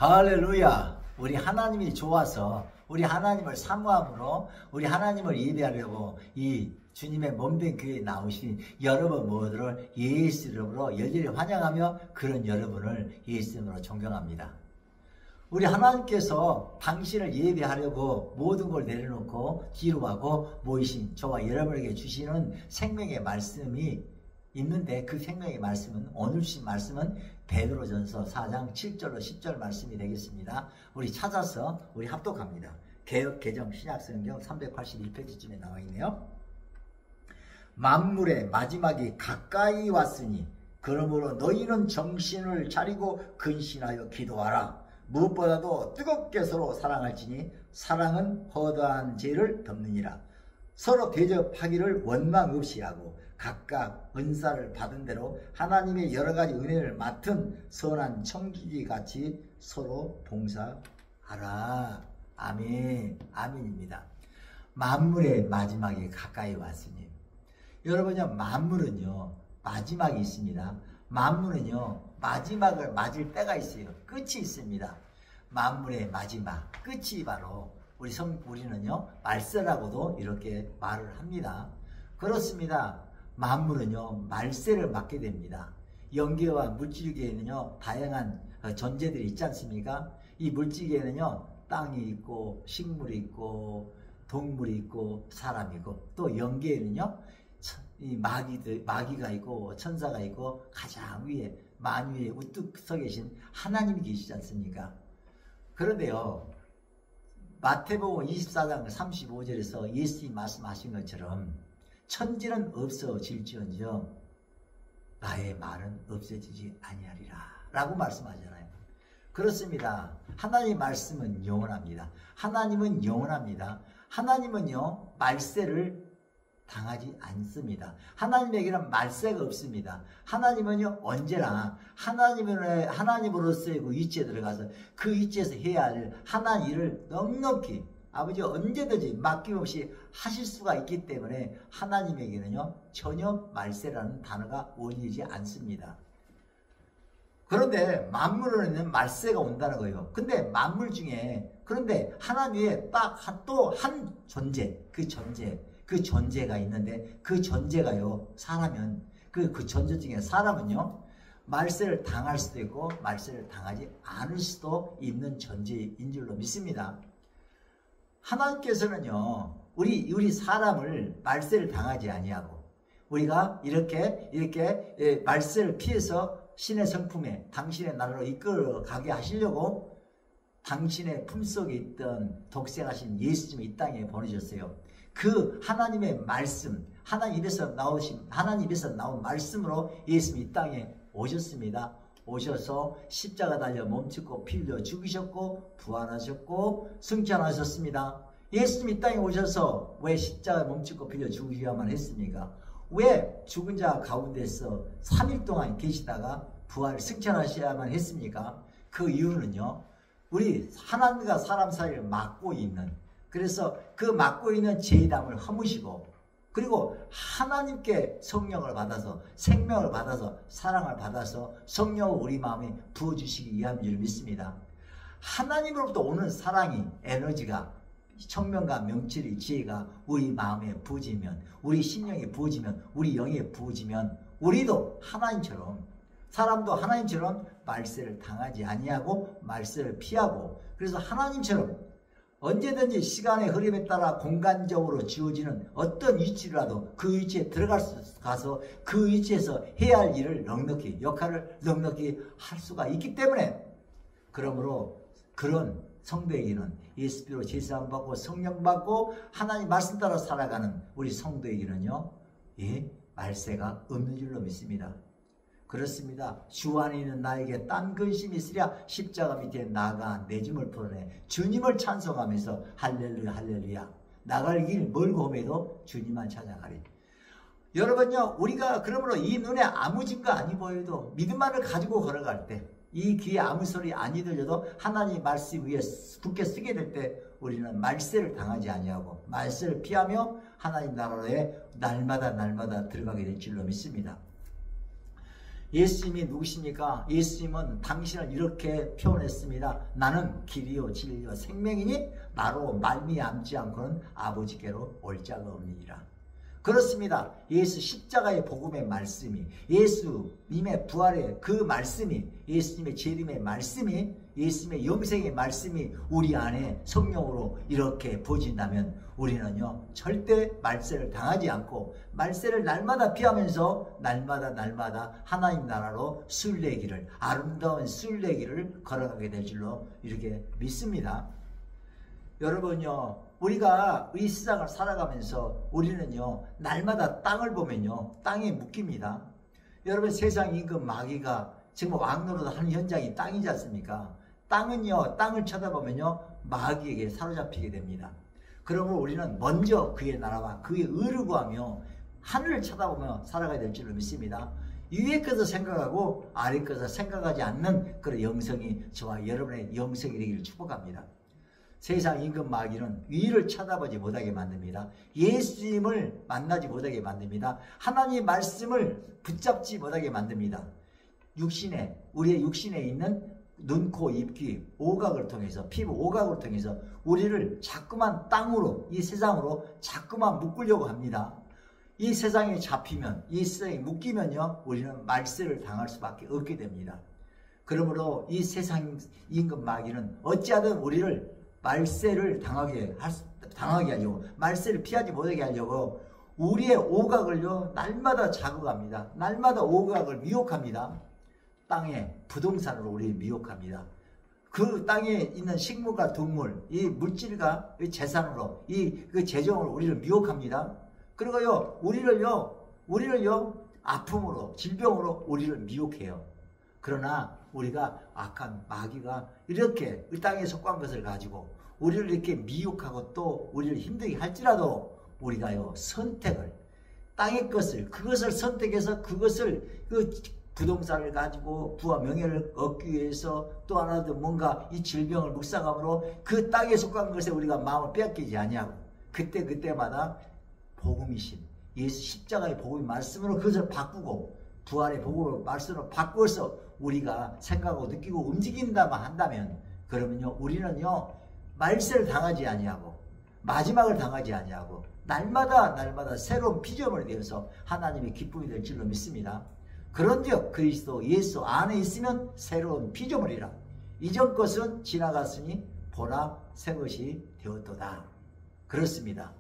할렐루야. 우리 하나님이 좋아서 우리 하나님을 사모함으로 우리 하나님을 예배하려고 이 주님의 몸된 교회에 나오신 여러분 모두를 예수 이름으로 열렬히 환영하며 그런 여러분을 예수 이름으로 존경합니다. 우리 하나님께서 당신을 예배하려고 모든 걸 내려놓고 뒤로 가고 모이신 저와 여러분에게 주시는 생명의 말씀이 있는데, 그 생명의 말씀은 오늘 주신 말씀은 베드로전서 4장 7절로 10절 말씀이 되겠습니다. 우리 찾아서 우리 합독합니다. 개역 개정 신약성경 382페이지쯤에 나와 있네요. 만물의 마지막이 가까이 왔으니 그러므로 너희는 정신을 차리고 근신하여 기도하라. 무엇보다도 뜨겁게 서로 사랑할지니 사랑은 허다한 죄를 덮느니라. 서로 대접하기를 원망 없이 하고 각각 은사를 받은 대로 하나님의 여러가지 은혜를 맡은 선한 청지기 같이 서로 봉사하라. 아멘. 아멘입니다. 만물의 마지막이 가까이 왔으니, 여러분요, 만물은요 마지막이 있습니다. 만물은요 마지막을 맞을 때가 있어요. 끝이 있습니다. 만물의 마지막 끝이 바로 우리는요 말세라고도 이렇게 말을 합니다. 그렇습니다. 만물은요 말세를 맞게 됩니다. 영계와 물질계에는요 다양한 존재들이 있지 않습니까? 이 물질계에는요 땅이 있고 식물이 있고 동물이 있고 사람이 있고, 또 영계에는요 이 마귀가 있고 천사가 있고 가장 위에 만위에 우뚝 서 계신 하나님이 계시지 않습니까? 그런데요, 마태복음 24장 35절에서 예수님이 말씀하신 것처럼 천지는 없어질지언정 나의 말은 없어지지 아니하리라 라고 말씀하잖아요. 그렇습니다. 하나님의 말씀은 영원합니다. 하나님은 영원합니다. 하나님은요 말세를 당하지 않습니다. 하나님에게는 말세가 없습니다. 하나님은요 언제나 하나님으로서의 그 위치에 들어가서 그 위치에서 해야 할 하나님 일을 넉넉히 아버지 언제든지 맡김없이 하실 수가 있기 때문에 하나님에게는요 전혀 말세라는 단어가 어울리지 않습니다. 그런데 만물에는 말세가 온다는 거예요. 근데 만물 중에 그런데 하나님 외에 딱 또 한 존재, 그 존재가 있는데, 그 존재가요 사람은 그 존재 중에 사람은요 말세를 당할 수도 있고 말세를 당하지 않을 수도 있는 존재인 줄로 믿습니다. 하나님께서는요 우리 사람을 말세를 당하지 아니하고 우리가 이렇게 말세를 피해서 신의 성품에 당신의 나라로 이끌어가게 하시려고 당신의 품속에 있던 독생하신 예수님을 이 땅에 보내셨어요. 그 하나님의 말씀, 하나님 입에서 나온 말씀으로 예수님이 이 땅에 오셨습니다. 오셔서 십자가 달려 몸짓고 피 흘려 죽으셨고 부활하셨고 승천하셨습니다. 예수님이 이 땅에 오셔서 왜 십자가 몸짓고 피 흘려 죽으셔야만 했습니까? 왜 죽은 자 가운데서 3일 동안 계시다가 부활 승천하셔야만 했습니까? 그 이유는요, 우리 하나님과 사람 사이를 막고 있는, 그래서 그 막고 있는 죄담을 허무시고, 그리고 하나님께 성령을 받아서 생명을 받아서 사랑을 받아서 성령을 우리 마음에 부어주시기 위함인 줄 믿습니다. 하나님으로부터 오는 사랑이, 에너지가, 청명과 명철이, 지혜가 우리 마음에 부어지면, 우리 심령에 부어지면, 우리 영에 부어지면 우리도 하나님처럼, 사람도 하나님처럼 말세를 당하지 아니하고 말세를 피하고, 그래서 하나님처럼 언제든지 시간의 흐름에 따라 공간적으로 지어지는 어떤 위치라도 그 위치에 들어가서 그 위치에서 해야 할 일을 넉넉히, 역할을 넉넉히 할 수가 있기 때문에, 그러므로 그런 성도에게는 예수님으로 제사함 받고 성령 받고 하나님 말씀 따라 살아가는 우리 성도에게는요 말세가 없는 줄로 믿습니다. 그렇습니다. 주 안에 있는 나에게 딴 근심이 있으랴 십자가 밑에 나가 내 짐을 풀어내 주님을 찬송하면서 할렐루야 할렐루야, 나갈 길 멀고 험해도 주님만 찾아가리. 여러분요, 우리가 그러므로 이 눈에 아무 증거 아니 보여도 믿음만을 가지고 걸어갈 때, 이 귀에 아무 소리 아니 들려도 하나님 말씀 위에 굳게 쓰게 될 때 우리는 말세를 당하지 아니하고 말세를 피하며 하나님 나라에 날마다 들어가게 될 줄로 믿습니다. 예수님이 누구십니까? 예수님은 당신을 이렇게 표현했습니다. 나는 길이요 진리요 생명이니 나로 말미암지 않고는 아버지께로 올 자가 없느니라. 그렇습니다. 예수 십자가의 복음의 말씀이, 예수님의 부활의 그 말씀이, 예수님의 재림의 말씀이, 예수님의 영생의 말씀이 우리 안에 성령으로 이렇게 부어진다면 우리는요 절대 말세를 당하지 않고 말세를 날마다 피하면서 날마다 하나님 나라로 순례길을, 아름다운 순례길을 걸어가게 될 줄로 이렇게 믿습니다. 여러분요, 우리가 이 세상을 살아가면서 우리는요 날마다 땅을 보면요 땅에 묶입니다. 여러분, 세상 임금 마귀가 지금 왕노릇하는 현장이 땅이지 않습니까? 땅은요, 땅을 쳐다보면요 마귀에게 사로잡히게 됩니다. 그러므로 우리는 먼저 그의 나라와 그의 의를 구하며 하늘을 쳐다보며 살아가야 될 줄로 믿습니다. 위의 것을 생각하고 아래 것을 생각하지 않는 그런 영성이 저와 여러분의 영성이 되기를 축복합니다. 세상 임금 마귀는 위를 쳐다보지 못하게 만듭니다. 예수님을 만나지 못하게 만듭니다. 하나님의 말씀을 붙잡지 못하게 만듭니다. 우리의 육신에 있는 눈, 코, 입, 귀, 오각을 통해서, 피부 오각을 통해서 우리를 자꾸만 땅으로, 이 세상으로 자꾸만 묶으려고 합니다. 이 세상에 잡히면, 이 세상에 묶이면요 우리는 말세를 당할 수밖에 없게 됩니다. 그러므로 이 세상 임금 마귀는 어찌하든 우리를 말세를 당하게 하려고, 말세를 피하지 못하게 하려고 우리의 오각을요 날마다 자극합니다. 날마다 오각을 미혹합니다. 땅에 부동산으로 우리를 미혹합니다. 그 땅에 있는 식물과 동물, 이 물질과 재산으로, 그 재정으로 우리를 미혹합니다. 그리고요 우리를요 아픔으로, 질병으로 우리를 미혹해요. 그러나 우리가 악한 마귀가 이렇게 이 땅에 속한 것을 가지고 우리를 이렇게 미혹하고 또 우리를 힘들게 할지라도 우리가요 선택을, 땅의 것을, 그것을 선택해서 그것을, 그 부동산을 가지고 부와 명예를 얻기 위해서 또 하나도 뭔가 이 질병을 묵상함으로 그 땅에 속한 것에 우리가 마음을 빼앗기지 아니하고 그때마다 복음이신 예수 십자가의 복음의 말씀으로 그것을 바꾸고 부활의 복음의 말씀으로 바꾸어서 우리가 생각하고 느끼고 움직인다만 한다면, 그러면요 우리는요 말세를 당하지 아니하고 마지막을 당하지 아니하고 날마다 새로운 피조물이 되어서 하나님의 기쁨이 될 줄로 믿습니다. 그런즉 그리스도 예수 안에 있으면 새로운 피조물이라. 이전 것은 지나갔으니 보라 새 것이 되었도다. 그렇습니다.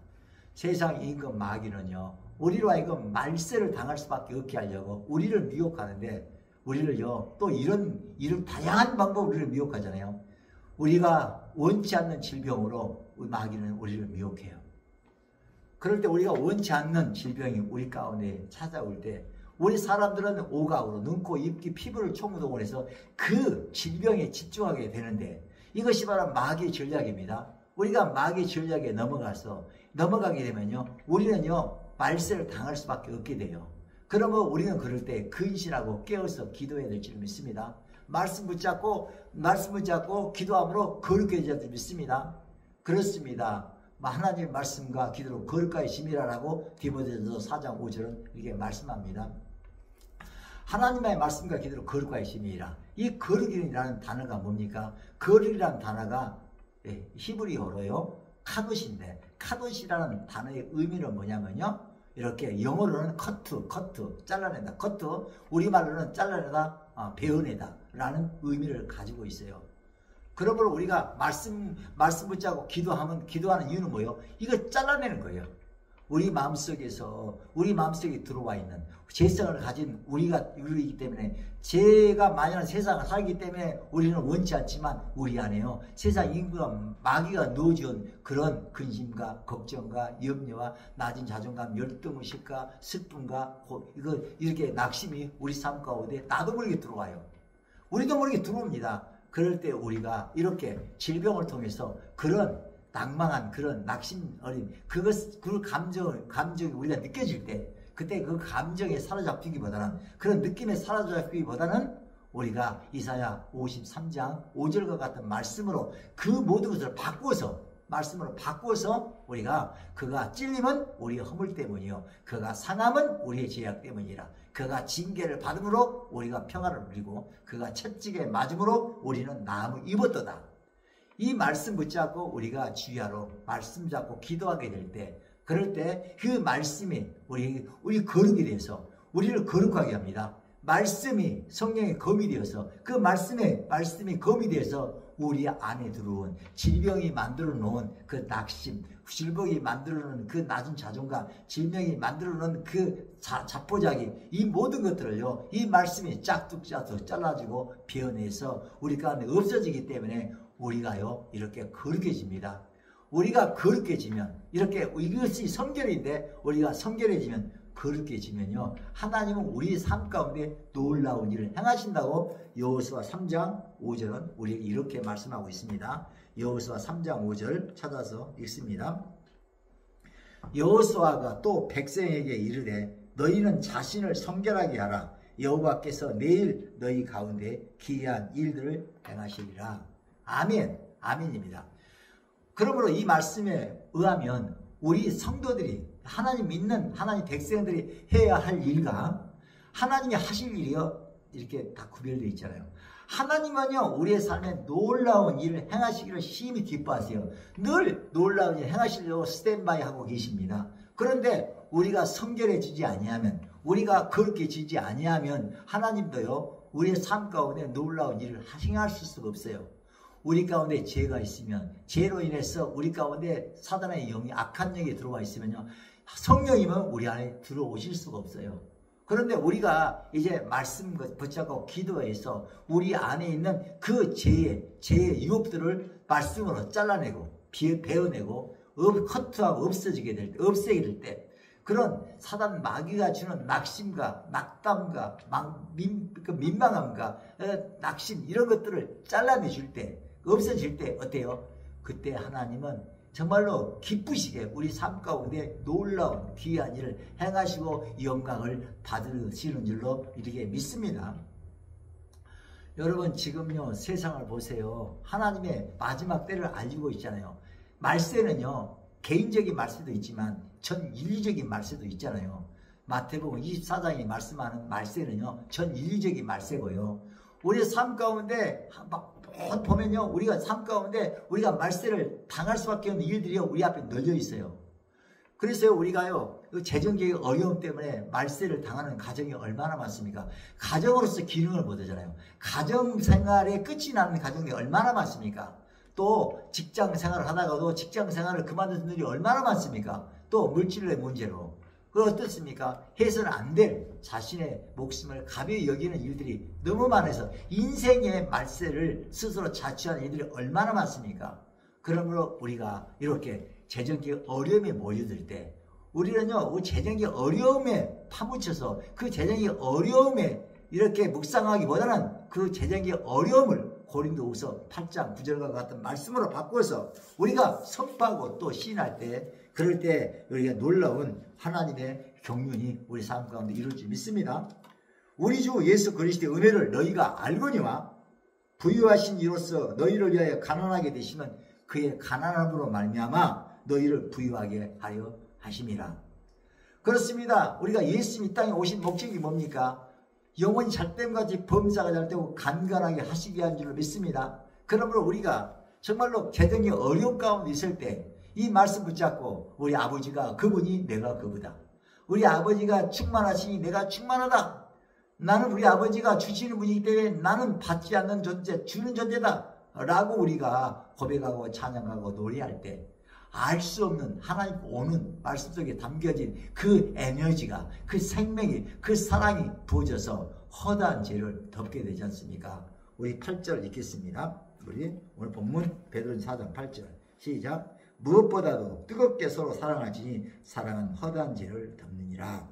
세상 임금 마귀는요 우리로 하여금 말세를 당할 수밖에 없게 하려고 우리를 미혹하는데, 우리를요 또 이런 다양한 방법으로 우리를 미혹하잖아요. 우리가 원치 않는 질병으로 마귀는 우리를 미혹해요. 그럴 때 우리가 원치 않는 질병이 우리 가운데 찾아올 때 우리 사람들은 오각으로 눈, 코, 입, 귀, 피부를 총동원 해서 그 질병에 집중하게 되는데, 이것이 바로 마귀의 전략입니다. 우리가 마귀의 전략에 넘어가게 되면요 우리는요 말세를 당할 수밖에 없게 돼요. 그러면 우리는 그럴 때 근신하고 깨어서 기도해야 될 줄 믿습니다. 말씀 붙잡고 기도함으로 거룩해야 될 줄 믿습니다. 그렇습니다. 하나님의 말씀과 기도로 거룩하게 심이라라고 디모데전서 4장 5절은 이렇게 말씀합니다. 하나님의 말씀과 기도로 거룩하게 심이라. 이 거룩이라는 단어가 뭡니까? 거룩이라는 단어가 히브리어로요 카도시인데, 카도시라는 단어의 의미는 뭐냐면요 이렇게 영어로는 커트 잘라낸다, 커트, 우리말로는 잘라내다, 베어내다 라는 의미를 가지고 있어요. 그러므로 우리가 말씀 붙잡고 기도하는 이유는 뭐예요? 이거 잘라내는 거예요. 우리 마음속에 들어와 있는 죄성을 가진 우리이기 때문에, 죄가 많이 세상을 살기 때문에 우리는 원치 않지만 우리 안에요 세상 임금과 마귀가 넣어준 그런 근심과 걱정과 염려와 낮은 자존감, 열등의식과 슬픔과 이렇게 낙심이 우리 삶 가운데 나도 모르게 들어와요. 우리도 모르게 들어옵니다. 그럴 때 우리가 이렇게 질병을 통해서 그런 낭만한 그런 낙심 어린 그 감정이 우리가 느껴질 때, 그때 그 감정에 사로잡히기보다는, 그런 느낌에 사로잡히기보다는 우리가 이사야 53장 5절과 같은 말씀으로 그 모든 것을 바꾸어서 말씀으로 바꾸어서 우리가 그가 찔림은 우리의 허물 때문이요 그가 상함은 우리의 죄악 때문이라. 그가 징계를 받음으로 우리가 평화를 누리고 그가 채찍에 맞음으로 우리는 나음을 입었도다. 이 말씀 붙잡고 우리가 주야로 말씀 잡고 기도하게 될 때, 그럴 때 그 말씀이 우리 거룩이 돼서 우리를 거룩하게 합니다. 말씀이 성령의 검이 되어서 그 말씀이 검이 되어서 우리 안에 들어온 질병이 만들어 놓은 그 낙심, 질병이 만들어 놓은 그 낮은 자존감, 질병이 만들어 놓은 그 자포자기, 이 모든 것들을요 이 말씀이 짝뚝짝뚝 잘라지고 베어내서 우리 가운데 없어지기 때문에 우리가요 이렇게 거룩해집니다. 우리가 거룩해지면 이렇게 이것이 성결인데 우리가 성결해지면 거룩해지면요 하나님은 우리 삶 가운데 놀라운 일을 행하신다고 여호수아 3장 5절은 우리에게 이렇게 말씀하고 있습니다. 여호수아 3장 5절 찾아서 읽습니다. 여호수아가 또 백성에게 이르되 너희는 자신을 성결하게 하라. 여호와께서 내일 너희 가운데 기이한 일들을 행하시리라. 아멘. 아멘입니다. 그러므로 이 말씀에 의하면 우리 성도들이 하나님 믿는 하나님 백성들이 해야 할 일과 하나님이 하실 일이요 이렇게 다 구별되어 있잖아요. 하나님은요 우리의 삶에 놀라운 일을 행하시기를 심히 기뻐하세요. 늘 놀라운 일을 행하시려고 스탠바이 하고 계십니다. 그런데 우리가 성결해지지 아니하면, 우리가 거룩해지지 아니하면 하나님도요 우리의 삶 가운데 놀라운 일을 행하실 수가 없어요. 우리 가운데 죄가 있으면, 죄로 인해서 우리 가운데 사단의 영이, 악한 영이 들어와 있으면요 성령님은 우리 안에 들어오실 수가 없어요. 그런데 우리가 이제 말씀 붙잡고 기도해서 우리 안에 있는 그 죄의 유혹들을 말씀으로 잘라내고 베어내고 커트하고 없애게 될 때 그런 사단 마귀가 주는 낙심과 낙담과 민망함과 낙심 이런 것들을 잘라내줄 때, 없어질 때 어때요? 그때 하나님은 정말로 기쁘시게 우리 삶 가운데 놀라운 귀한 일을 행하시고 영광을 받으시는 줄로 이렇게 믿습니다. 여러분 지금요 세상을 보세요. 하나님의 마지막 때를 알고 있잖아요. 말세는요 개인적인 말세도 있지만 전 인류적인 말세도 있잖아요. 마태복음 24장이 말씀하는 말세는요 전 인류적인 말세고요. 우리의 삶 가운데 보면요 우리가 삶 가운데 우리가 말세를 당할 수밖에 없는 일들이 우리 앞에 널려 있어요. 그래서 우리가요 재정적인 어려움 때문에 말세를 당하는 가정이 얼마나 많습니까? 가정으로서 기능을 못 하잖아요. 가정생활의 끝이 나는 가정이 얼마나 많습니까? 또 직장생활을 하다가도 직장생활을 그만둔 분들이 얼마나 많습니까? 또 물질의 문제로. 그 어떻습니까? 해서는 안 될 자신의 목숨을 가벼이 여기는 일들이 너무 많아서 인생의 말세를 스스로 자취하는 일들이 얼마나 많습니까? 그러므로 우리가 이렇게 재정적 어려움에 몰려들 때 우리는요 재정적 어려움에 파묻혀서 그 재정적 어려움에 이렇게 묵상하기보다는 그 재정적 어려움을 고린도후서 8장 9절과 같은 말씀으로 바꿔서 우리가 선포하고 또 시인할 때 그럴 때 우리가 놀라운 하나님의 경륜이 우리 삶 가운데 이룰 줄 믿습니다. 우리 주 예수 그리스도의 은혜를 너희가 알거니와 부유하신 이로써 너희를 위하여 가난하게 되시면 그의 가난함으로 말미암아 너희를 부유하게 하여 하심이라. 그렇습니다. 우리가 예수님 이 땅에 오신 목적이 뭡니까? 영원히 잘됨같이 범사가 잘되고 간간하게 하시게 한 줄로 믿습니다. 그러므로 우리가 정말로 재정의 어려움 가운데 있을 때 이 말씀 붙잡고 우리 아버지가 그분이 내가 그보다, 우리 아버지가 충만하시니 내가 충만하다, 나는 우리 아버지가 주시는 분이기 때문에 나는 받지 않는 존재, 주는 존재다 라고 우리가 고백하고 찬양하고 노래할 때 알 수 없는 하나님 오는 말씀 속에 담겨진 그 에너지가, 그 생명이, 그 사랑이 부어져서 허다한 죄를 덮게 되지 않습니까? 우리 8절 읽겠습니다. 우리 오늘 본문 베드로전서 4장 8절 시작. 무엇보다도 뜨겁게 서로 사랑하지니 사랑은 허다한 죄를 덮느니라.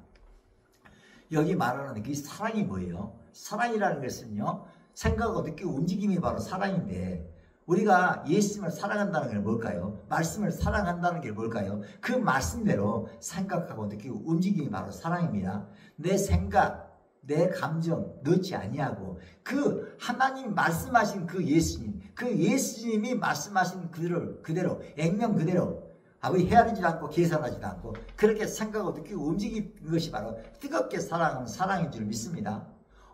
여기 말하는 그 사랑이 뭐예요? 사랑이라는 것은요 생각하고 느끼고 움직임이 바로 사랑인데 우리가 예수님을 사랑한다는 게 뭘까요? 말씀을 사랑한다는 게 뭘까요? 그 말씀대로 생각하고 느끼고 움직임이 바로 사랑입니다. 내 생각, 내 감정 넣지 아니하고 그 하나님 말씀하신 그 예수님, 그 예수님이 말씀하신 그대로 액면 그대로 아버지 헤아리지도 않고 계산하지도 않고 그렇게 생각하고 느끼고 움직이는 것이 바로 뜨겁게 사랑하는 사랑인 줄 믿습니다.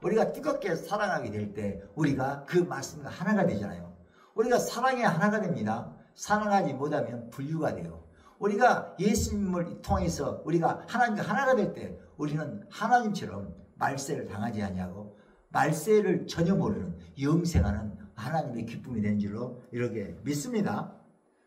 우리가 뜨겁게 사랑하게 될 때 우리가 그 말씀과 하나가 되잖아요. 우리가 사랑에 하나가 됩니다. 사랑하지 못하면 분류가 돼요. 우리가 예수님을 통해서 우리가 하나님과 하나가 될 때 우리는 하나님처럼 말세를 당하지 아니하고 말세를 전혀 모르는 영생하는 하나님의 기쁨이 된 줄로 이렇게 믿습니다.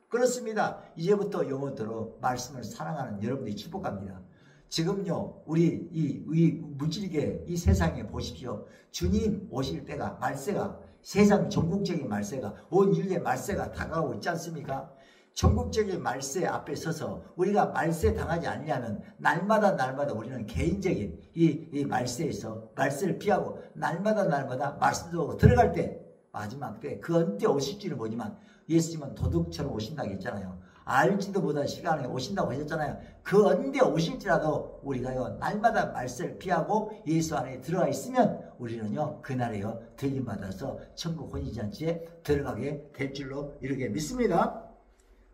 그렇습니다. 이제부터 영원토록 말씀을 사랑하는 여러분들이 축복합니다. 지금요 우리 이 물질계 이 세상에 보십시오. 주님 오실 때가 말세가 세상 전국적인 말세가 온 인류의 말세가 다가오고 있지 않습니까? 전국적인 말세 앞에 서서 우리가 말세 당하지 않냐면 날마다 우리는 개인적인 이 말세에서 말세를 피하고 날마다 말씀으로 들어갈 때 마지막 때 그 언제 오실지는 모르지만 예수님은 도둑처럼 오신다고 했잖아요. 알지도 못한 시간에 오신다고 하셨잖아요. 그 언제 오실지라도 우리가요 날마다 말세를 피하고 예수 안에 들어가 있으면 우리는요 그날에요 들림받아서 천국 혼인잔치에 들어가게 될 줄로 이렇게 믿습니다.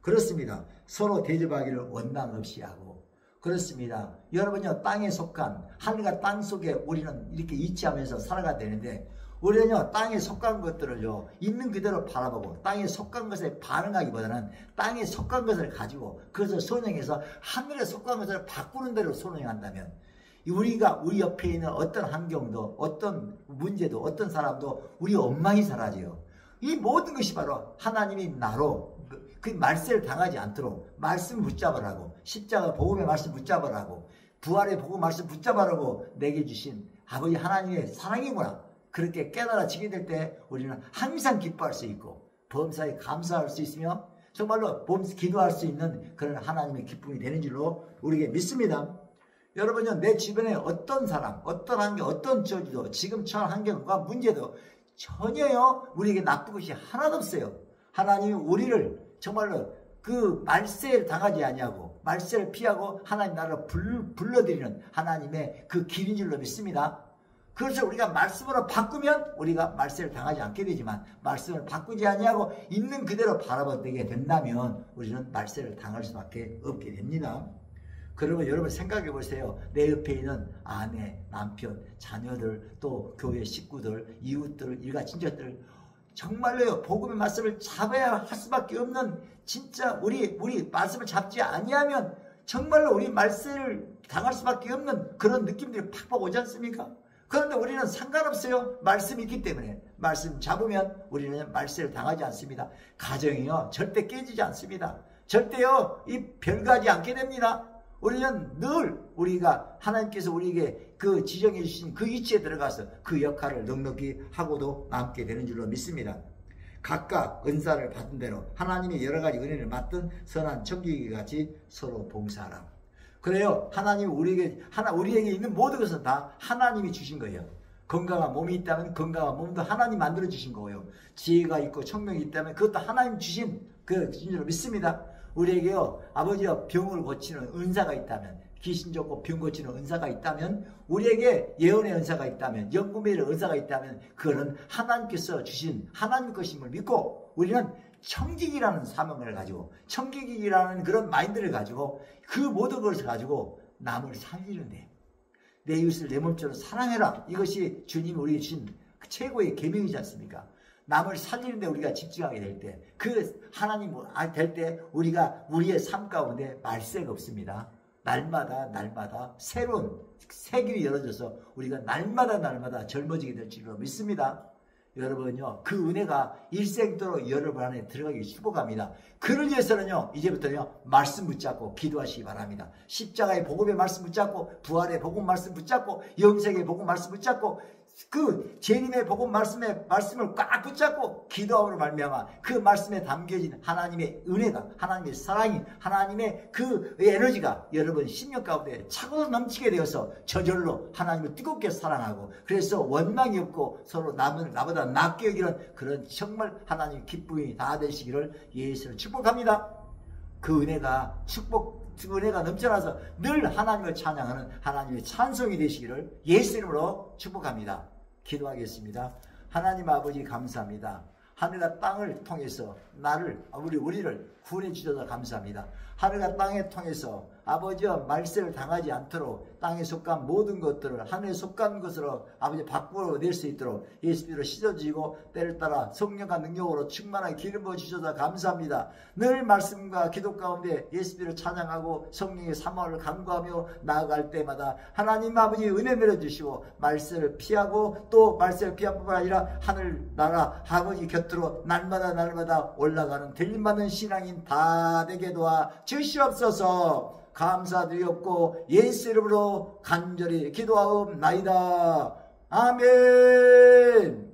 그렇습니다. 서로 대접하기를 원망 없이 하고 그렇습니다. 여러분요 땅에 속한 하늘과 땅 속에 우리는 이렇게 이치하면서 살아가야 되는데 우리는요 땅에 속한 것들을요 있는 그대로 바라보고 땅에 속한 것에 반응하기보다는 땅에 속한 것을 가지고 그것을 선행해서 하늘에 속한 것을 바꾸는 대로 선행한다면 우리가 우리 옆에 있는 어떤 환경도 어떤 문제도 어떤 사람도 우리 원망이 사라져요. 이 모든 것이 바로 하나님이 나로 그 말세를 당하지 않도록 말씀 붙잡으라고 십자가 복음의 말씀 붙잡으라고 부활의 복음 말씀 붙잡으라고 내게 주신 아버지 하나님의 사랑이구나. 그렇게 깨달아지게 될 때 우리는 항상 기뻐할 수 있고 범사에 감사할 수 있으며 정말로 기도할 수 있는 그런 하나님의 기쁨이 되는 줄로 우리에게 믿습니다. 여러분요 내 주변에 어떤 사람 어떤 환경 어떤 저주도 지금 처한 환경과 문제도 전혀요 우리에게 나쁜 것이 하나도 없어요. 하나님이 우리를 정말로 그 말세를 당하지 아니하고 말세를 피하고 하나님 나라를 불러들이는 하나님의 그 길인 줄로 믿습니다. 그래서 우리가 말씀으로 바꾸면 우리가 말세를 당하지 않게 되지만 말씀을 바꾸지 아니하고 있는 그대로 바라보게 된다면 우리는 말세를 당할 수밖에 없게 됩니다. 그러면 여러분 생각해 보세요. 내 옆에 있는 아내, 남편, 자녀들, 또 교회 식구들, 이웃들, 일가 친척들 정말로요 복음의 말씀을 잡아야 할 수밖에 없는 진짜 우리 말씀을 잡지 아니하면 정말로 우리 말세를 당할 수밖에 없는 그런 느낌들이 팍팍 오지 않습니까? 그런데 우리는 상관없어요. 말씀이 있기 때문에 말씀 잡으면 우리는 말세를 당하지 않습니다. 가정이요 절대 깨지지 않습니다. 절대요 이 별가지 않게 됩니다. 우리는 늘 우리가 하나님께서 우리에게 그 지정해 주신 그 위치에 들어가서 그 역할을 넉넉히 하고도 남게 되는 줄로 믿습니다. 각각 은사를 받은 대로 하나님의 여러 가지 은혜를 맡은 선한 청지기 같이 서로 봉사하라. 그래요. 하나님 우리에게 있는 모든 것은 다 하나님이 주신 거예요. 건강한 몸이 있다면 건강한 몸도 하나님 만들어 주신 거예요. 지혜가 있고 청명이 있다면 그것도 하나님 주신 그 줄로 믿습니다. 우리에게요 아버지와 병을 고치는 은사가 있다면 귀신 쫓고 병 고치는 은사가 있다면 우리에게 예언의 은사가 있다면 영구매의 은사가 있다면 그거는 하나님께서 주신 하나님 것임을 믿고 우리는 청직이라는 사명을 가지고 청직이라는 그런 마인드를 가지고 그 모든 것을 가지고 남을 살리는데 내 이웃을 내 몸처럼 사랑해라. 이것이 주님이 우리에게 주신 최고의 계명이지 않습니까? 남을 살리는데 우리가 집중하게 될 때 그 하나님 될 때 우리가 우리의 삶 가운데 말세가 없습니다. 날마다 새로운 새 길이 열어져서 우리가 날마다 젊어지게 될 줄로 믿습니다. 여러분요 그 은혜가 일생도록 여러분 안에 들어가기 축복합니다. 그를 위해서는요 이제부터요 말씀 붙잡고 기도하시기 바랍니다. 십자가의 복음의 말씀 붙잡고 부활의 복음 말씀 붙잡고 영생의 복음 말씀 붙잡고 그 재림의 복음 말씀을 꽉 붙잡고 기도함으로 말미암아 그 말씀에 담겨진 하나님의 은혜가 하나님의 사랑이 하나님의 그 에너지가 여러분 심령 가운데 차고 넘치게 되어서 저절로 하나님을 뜨겁게 사랑하고 그래서 원망이 없고 서로 나보다 낫게 여기는 그런 정말 하나님 기쁨이 다 되시기를 예수를 축복합니다. 그 은혜가 은혜가 넘쳐나서 늘 하나님을 찬양하는 하나님의 찬송이 되시기를 예수 이름으로 축복합니다. 기도하겠습니다. 하나님 아버지 감사합니다. 하늘과 땅을 통해서 우리를 구원해 주셔서 감사합니다. 하늘과 땅을 통해서 아버지와 말세를 당하지 않도록 땅에 속한 모든 것들을 하늘에 속한 것으로 아버지 바꾸어낼 수 있도록 예수님으로 씻어지고 때를 따라 성령과 능력으로 충만하게 기름 부어 주셔서 감사합니다. 늘 말씀과 기도 가운데 예수님을 찬양하고 성령의 사모를 간구하며 나아갈 때마다 하나님 아버지 은혜 내려주시고 말세를 피하고 또 말세를 피한 뿐만 아니라 하늘나라 아버지 곁으로 날마다 올라가는 들림받는 신앙인 다 되게 도와 주시옵소서. 감사드리옵고 예수 이름으로 간절히 기도하옵나이다. 아멘.